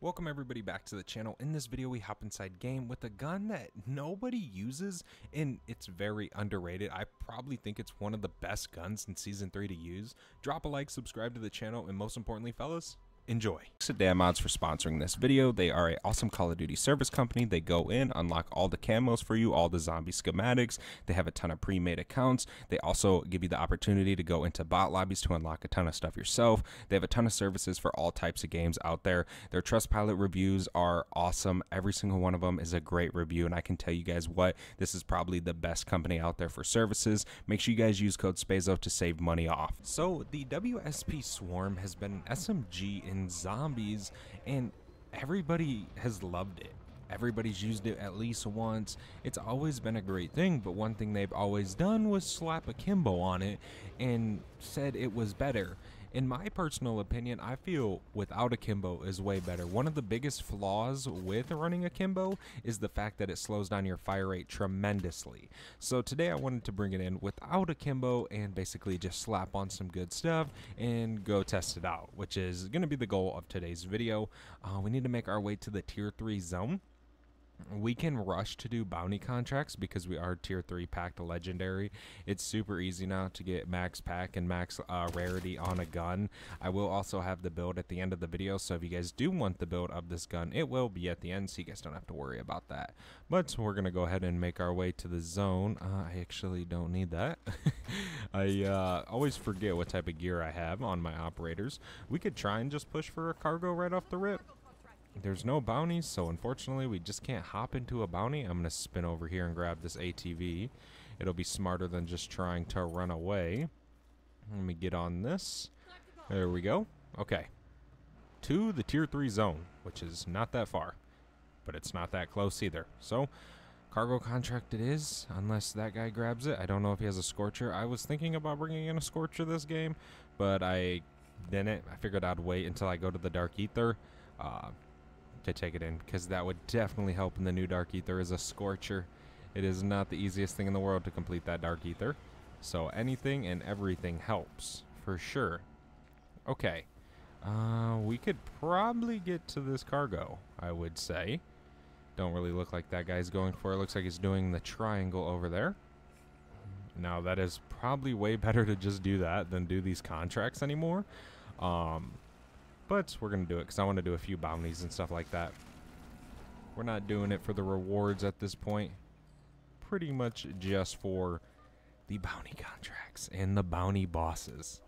Welcome everybody back to the channel. In this video we hop inside game with a gun that nobody uses and it's very underrated. I probably think it's one of the best guns in season 3 to use. Drop a like, subscribe to the channel, and most importantly fellas, enjoy. Thanks to DamMods for sponsoring this video. They are an awesome Call of Duty service company. They go in, unlock all the camos for you, all the zombie schematics. They have a ton of pre-made accounts. They also give you the opportunity to go into bot lobbies to unlock a ton of stuff yourself. They have a ton of services for all types of games out there. Their Trustpilot reviews are awesome. Every single one of them is a great review, and I can tell you guys what, this is probably the best company out there for services. Make sure you guys use code Spazo to save money off. So the WSP Swarm has been an SMG in zombies and everybody has loved it. Everybody's used it at least once. It's always been a great thing, but one thing they've always done was slap a Kimbo on it and said it was better. In my personal opinion, I feel without a Kimbo is way better. One of the biggest flaws with running a Kimbo is the fact that it slows down your fire rate tremendously. So today I wanted to bring it in without a Kimbo and basically just slap on some good stuff and go test it out, which is going to be the goal of today's video. We need to make our way to the tier 3 zone. We can rush to do bounty contracts because we are tier 3 packed legendary. It's super easy now to get max pack and max rarity on a gun. I will also have the build at the end of the video, so if you guys do want the build of this gun, it will be at the end, so you guys don't have to worry about that. But we're gonna go ahead and make our way to the zone. I actually don't need that. I always forget what type of gear I have on my operators. We could try and just push for a cargo right off the rip. There's no bounties, so unfortunately we just can't hop into a bounty. I'm gonna spin over here and grab this ATV. It'll be smarter than just trying to run away. Let me get on this. There we go. Okay, to the tier 3 zone, which is not that far, but it's not that close either. So cargo contract it is, unless that guy grabs it. I don't know if he has a Scorcher. I was thinking about bringing in a Scorcher this game, but I didn't. I figured I'd wait until I go to the Dark Ether to take it in, because that would definitely help in the new Dark Ether is a Scorcher. It is not the easiest thing in the world to complete that Dark Ether, so anything and everything helps for sure. Okay, we could probably get to this cargo, I would say. Don't really look like that guy's going for it. Looks like he's doing the triangle over there. Now that is probably way better to just do that than do these contracts anymore. But we're going to do it because I want to do a few bounties and stuff like that. We're not doing it for the rewards at this point. Pretty much just for the bounty contracts and the bounty bosses.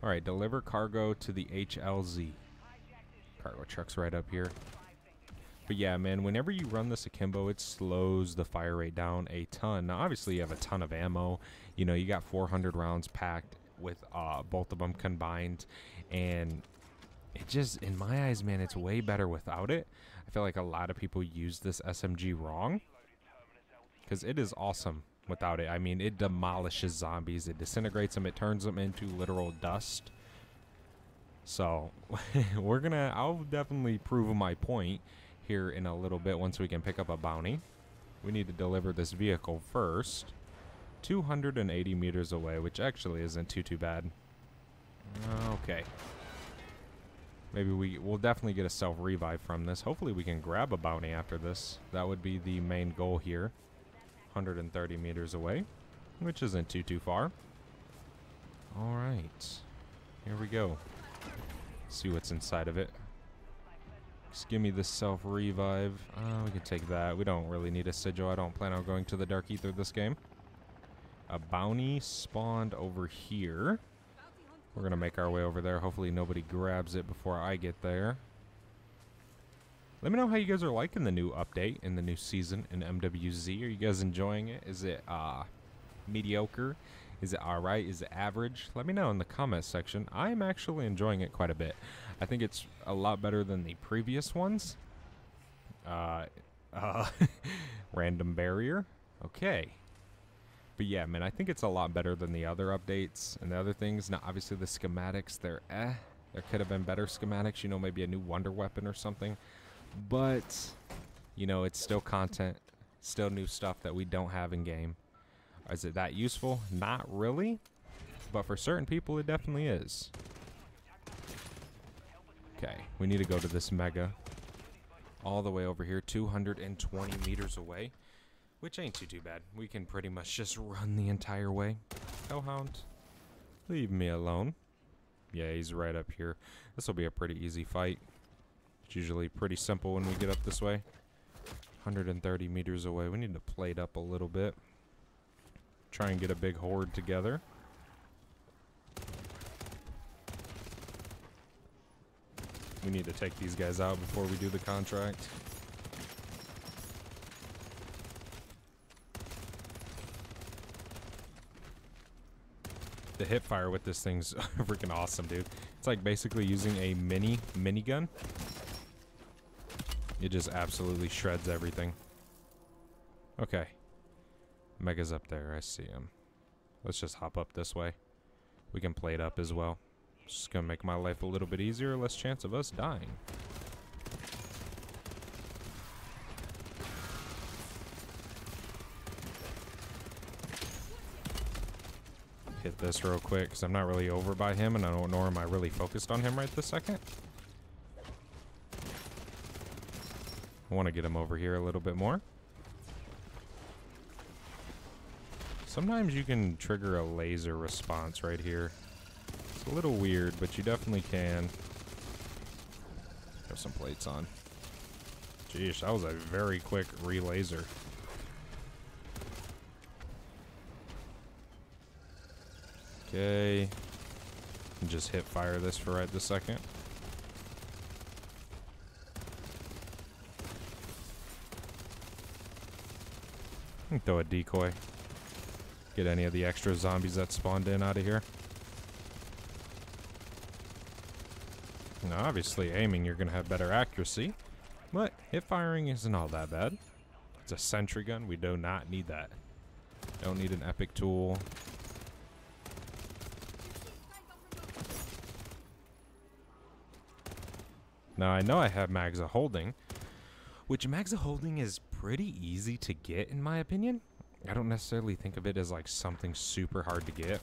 Alright, deliver cargo to the HLZ. Cargo truck's right up here. But yeah, man, whenever you run this akimbo, it slows the fire rate down a ton. Now, obviously, you have a ton of ammo. You know, you got 400 rounds packed with both of them combined. And it just, in my eyes, man, it's way better without it. I feel like a lot of people use this SMG wrong, because it is awesome without it. I mean, it demolishes zombies, it disintegrates them, it turns them into literal dust. So I'll definitely prove my point here in a little bit once we can pick up a bounty. We need to deliver this vehicle first, 280 meters away, which actually isn't too bad. Okay. Maybe we'll definitely get a self-revive from this. Hopefully we can grab a bounty after this. That would be the main goal here. 130 meters away, which isn't too far. Alright. Here we go. See what's inside of it. Just give me the self-revive. We can take that. We don't really need a sigil. I don't plan on going to the Dark Ether this game. A bounty spawned over here. We're going to make our way over there. Hopefully nobody grabs it before I get there. Let me know how you guys are liking the new update in the new season in MWZ. Are you guys enjoying it? Is it mediocre? Is it alright? Is it average? Let me know in the comment section. I am actually enjoying it quite a bit. I think it's a lot better than the previous ones. Random barrier. Okay. But yeah, man, I think it's a lot better than the other updates and the other things. Now, obviously, the schematics, they're There could have been better schematics, you know, maybe a new wonder weapon or something. But, you know, it's still content, still new stuff that we don't have in game. Is it that useful? Not really. But for certain people, it definitely is. Okay, we need to go to this mega. All the way over here, 220 meters away. Which ain't too bad. We can pretty much just run the entire way. Hellhound, leave me alone. Yeah, he's right up here. This will be a pretty easy fight. It's usually pretty simple when we get up this way. 130 meters away. We need to plate up a little bit. Try and get a big horde together. We need to take these guys out before we do the contract. The hip fire with this thing's freaking awesome, dude. It's like basically using a minigun. It just absolutely shreds everything. Okay. Mega's up there. I see him. Let's just hop up this way. We can plate up as well. Just gonna make my life a little bit easier. Less chance of us dying. Hit this real quick because I'm not really over by him, and nor am I really focused on him right this second. I want to get him over here a little bit more. Sometimes you can trigger a laser response right here. It's a little weird, but you definitely can. Have some plates on. Jeez, that was a very quick re-laser. Okay. Just hit fire this for right this second. Throw a decoy. Get any of the extra zombies that spawned in out of here. Now, obviously, aiming, you're going to have better accuracy. But hip firing isn't all that bad. It's a sentry gun. We do not need that. Don't need an epic tool. Now, I know I have mags of holding, which mags of holding is pretty easy to get, in my opinion. I don't necessarily think of it as like something super hard to get.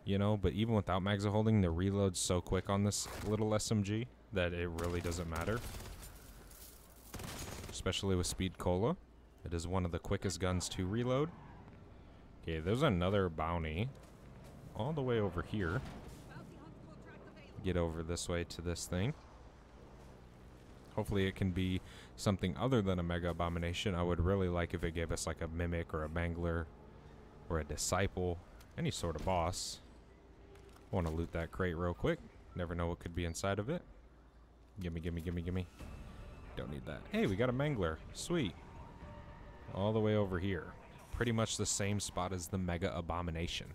You know, but even without mags of holding, the reload's so quick on this little SMG that it really doesn't matter. Especially with Speed Cola. It is one of the quickest guns to reload. Okay, there's another bounty all the way over here. Get over this way to this thing. Hopefully it can be something other than a Mega Abomination. I would really like if it gave us like a Mimic or a Mangler or a Disciple. Any sort of boss. I want to loot that crate real quick. Never know what could be inside of it. Gimme, gimme, gimme, gimme. Don't need that. Hey, we got a Mangler. Sweet. All the way over here. Pretty much the same spot as the Mega Abomination.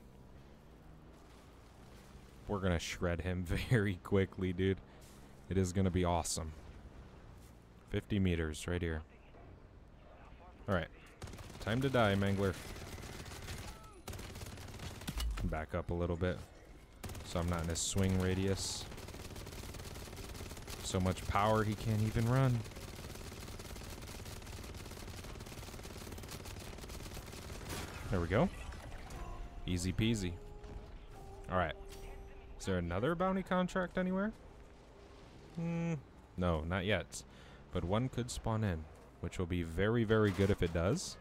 We're going to shred him very quickly, dude. It is going to be awesome. 50 meters right here. Alright. Time to die, Mangler. Back up a little bit. So I'm not in his swing radius. So much power he can't even run. There we go. Easy peasy. Alright. Is there another bounty contract anywhere? No, not yet. But one could spawn in, which will be very, very good if it does.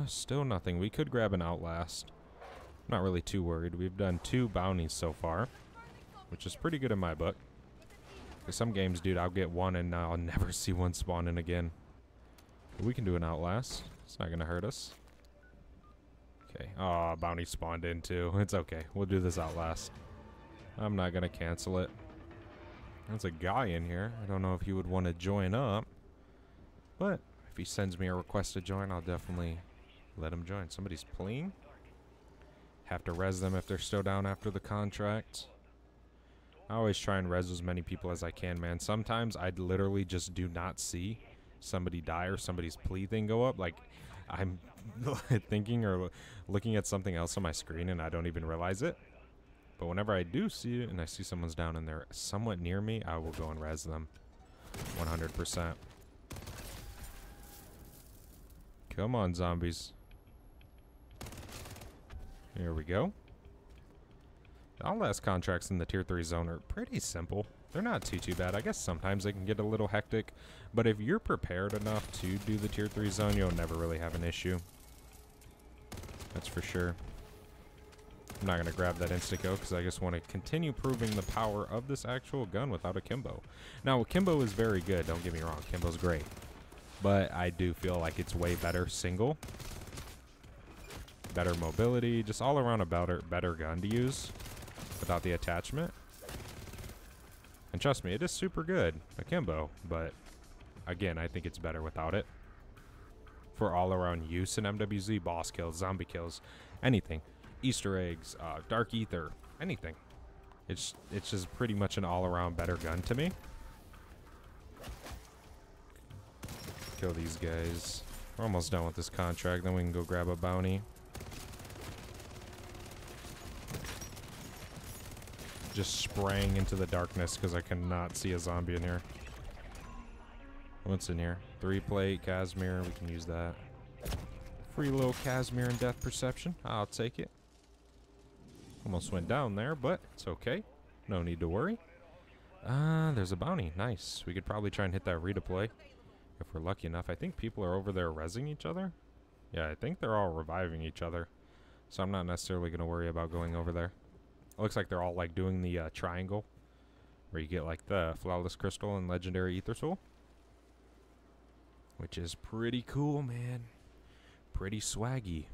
Still nothing. We could grab an Outlast. I'm not really too worried. We've done 2 bounties so far, which is pretty good in my book. For some games, dude, I'll get one and I'll never see one spawn in again. But we can do an Outlast. It's not going to hurt us. Okay. Oh, bounty spawned in too. It's okay. We'll do this Outlast. I'm not going to cancel it. There's a guy in here. I don't know if he would want to join up. But if he sends me a request to join, I'll definitely let him join. Somebody's playing. Have to res them if they're still down after the contract. I always try and res as many people as I can, man. Sometimes I literally just do not see somebody die or somebody's plea thing go up. Like, I'm thinking or looking at something else on my screen and I don't even realize it. But whenever I do see it and I see someone's down and they're somewhat near me, I will go and res them. 100%. Come on, zombies. Here we go. All last contracts in the tier 3 zone are pretty simple. They're not too bad. I guess sometimes they can get a little hectic, but if you're prepared enough to do the tier 3 zone, you'll never really have an issue. That's for sure. I'm not going to grab that insta-kill because I just want to continue proving the power of this actual gun without a Kimbo. Now, Kimbo is very good. Don't get me wrong. Kimbo's great. But I do feel like it's way better single. Better mobility. Just all around a better gun to use without the attachment. And trust me, it is super good, a Kimbo. But again, I think it's better without it. For all around use in MWZ, boss kills, zombie kills, anything. Easter eggs, dark ether, anything. It's just pretty much an all-around better gun to me. Kill these guys. We're almost done with this contract, then we can go grab a bounty. Just spraying into the darkness because I cannot see a zombie in here. What's in here? 3-plate, Casimir, we can use that. Free little Casimir and death perception. I'll take it. Almost went down there, but it's okay. No need to worry. There's a bounty. Nice. We could probably try and hit that redeploy if we're lucky enough. I think people are over there rezzing each other. Yeah, I think they're all reviving each other. So I'm not necessarily going to worry about going over there. It looks like they're all like doing the triangle where you get like the flawless crystal and legendary ether soul. Which is pretty cool, man. Pretty swaggy.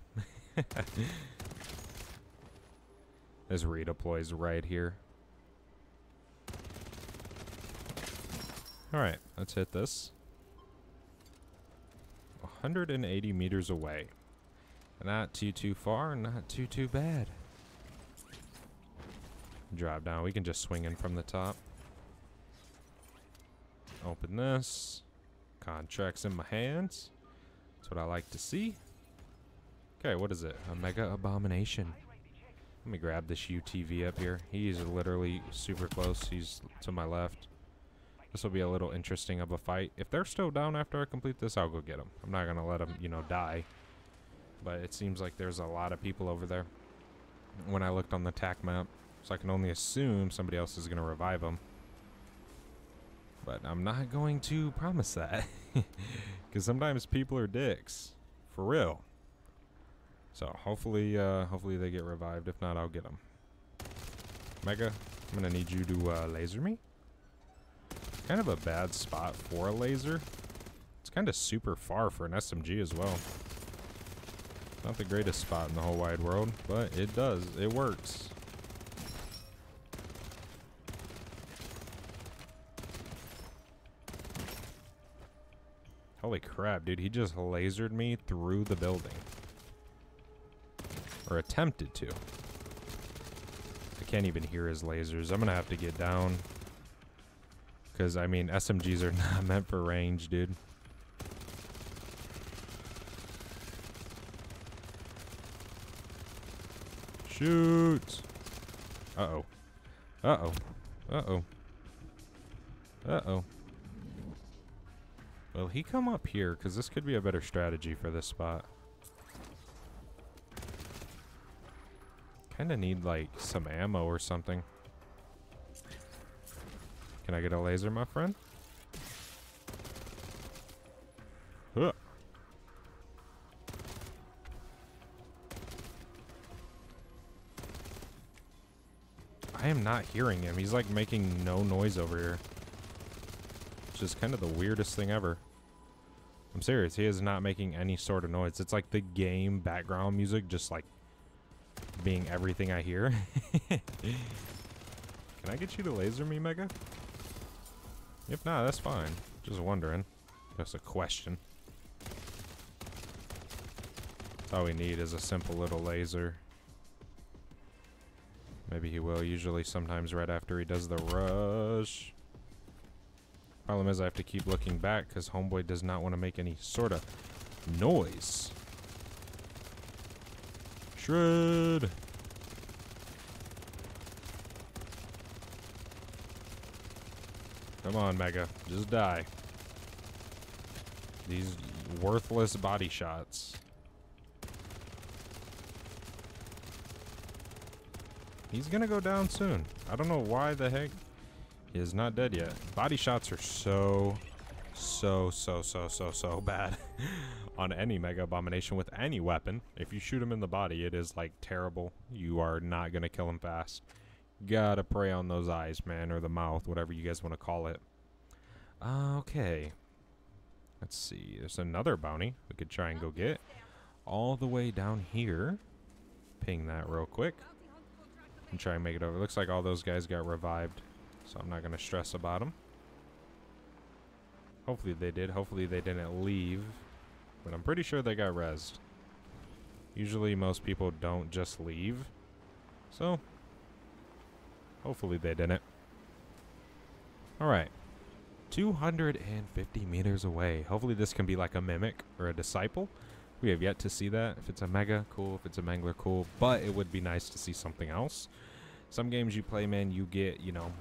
This redeploy's right here. Alright, let's hit this. 180 meters away. Not too far, not too bad. Drop down. We can just swing in from the top. Open this. Contracts in my hands. That's what I like to see. Okay, what is it? A mega abomination. Let me grab this UTV up here. He's literally super close. He's to my left. This will be a little interesting of a fight. If they're still down after I complete this, I'll go get them. I'm not going to let them, you know, die. But it seems like there's a lot of people over there when I looked on the TAC map. So I can only assume somebody else is going to revive them. But I'm not going to promise that. Because sometimes people are dicks. For real. So hopefully they get revived. If not, I'll get them. Mega, I'm going to need you to laser me. Kind of a bad spot for a laser. It's kind of super far for an SMG as well. Not the greatest spot in the whole wide world, but it does. It works. Holy crap, dude. He just lasered me through the building. Or attempted to. I can't even hear his lasers. I'm going to have to get down. Because, I mean, SMGs are not meant for range, dude. Shoot! Uh-oh. Uh-oh. Uh-oh. Uh-oh. Will he come up here? Because this could be a better strategy for this spot. Kind of need, like, some ammo or something. Can I get a laser, my friend? Huh. I am not hearing him. He's like making no noise over here. Which is kind of the weirdest thing ever. I'm serious. He is not making any sort of noise. It's like the game background music just like being everything I hear. Can I get you to laser me, Mega? If not, that's fine. Just wondering. Just a question. That's all we need is a simple little laser. Maybe he will. Usually sometimes right after he does the rush. Problem is I have to keep looking back because homeboy does not want to make any sort of noise. Shred! Come on, Mega. Just die. These worthless body shots. He's gonna go down soon. I don't know why the heck he is not dead yet. Body shots are so bad on any Mega Abomination with any weapon. If you shoot him in the body, it is like terrible. You are not gonna kill him fast. Gotta pray on those eyes, man, or the mouth, whatever you guys want to call it. Okay. Let's see. There's another bounty we could try and go get. All the way down here. Ping that real quick. And try and make it over. Looks like all those guys got revived. So I'm not going to stress about them. Hopefully they did. Hopefully they didn't leave. But I'm pretty sure they got rezzed. Usually most people don't just leave. So hopefully they didn't. Alright. 250 meters away. Hopefully this can be like a mimic or a disciple. We have yet to see that. If it's a mega, cool. If it's a mangler, cool. But it would be nice to see something else. Some games you play, man, you get, you know,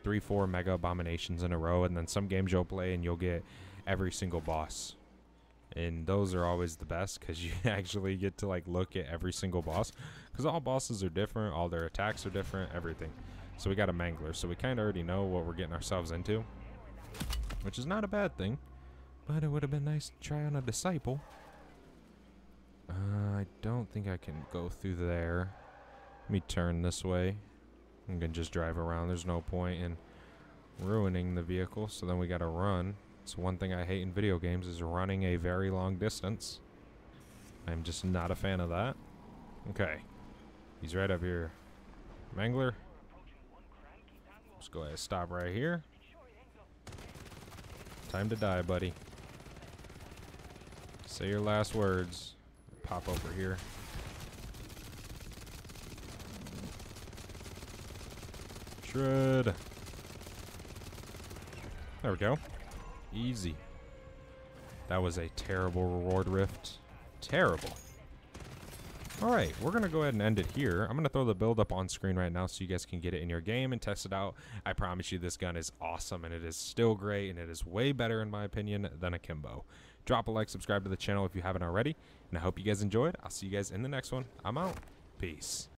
3-4 mega abominations in a row. And then some games you'll play and you'll get every single boss. And those are always the best because you actually get to like look at every single boss. Because all bosses are different. All their attacks are different. Everything. So we got a mangler. So we kind of already know what we're getting ourselves into. Which is not a bad thing. But it would have been nice to try on a disciple. I don't think I can go through there. Let me turn this way. I'm going to just drive around. There's no point in ruining the vehicle. So then we got to run. It's one thing I hate in video games is running a very long distance. I'm just not a fan of that. Okay. He's right up here. Mangler. Let's go ahead and stop right here. Time to die, buddy. Say your last words. Pop over here. Shred. There we go. Easy. That was a terrible reward rift. Terrible. Alright, we're going to go ahead and end it here. I'm going to throw the build up on screen right now so you guys can get it in your game and test it out. I promise you this gun is awesome and it is still great and it is way better in my opinion than a Kimbo. Drop a like, subscribe to the channel if you haven't already, and I hope you guys enjoyed. I'll see you guys in the next one. I'm out. Peace.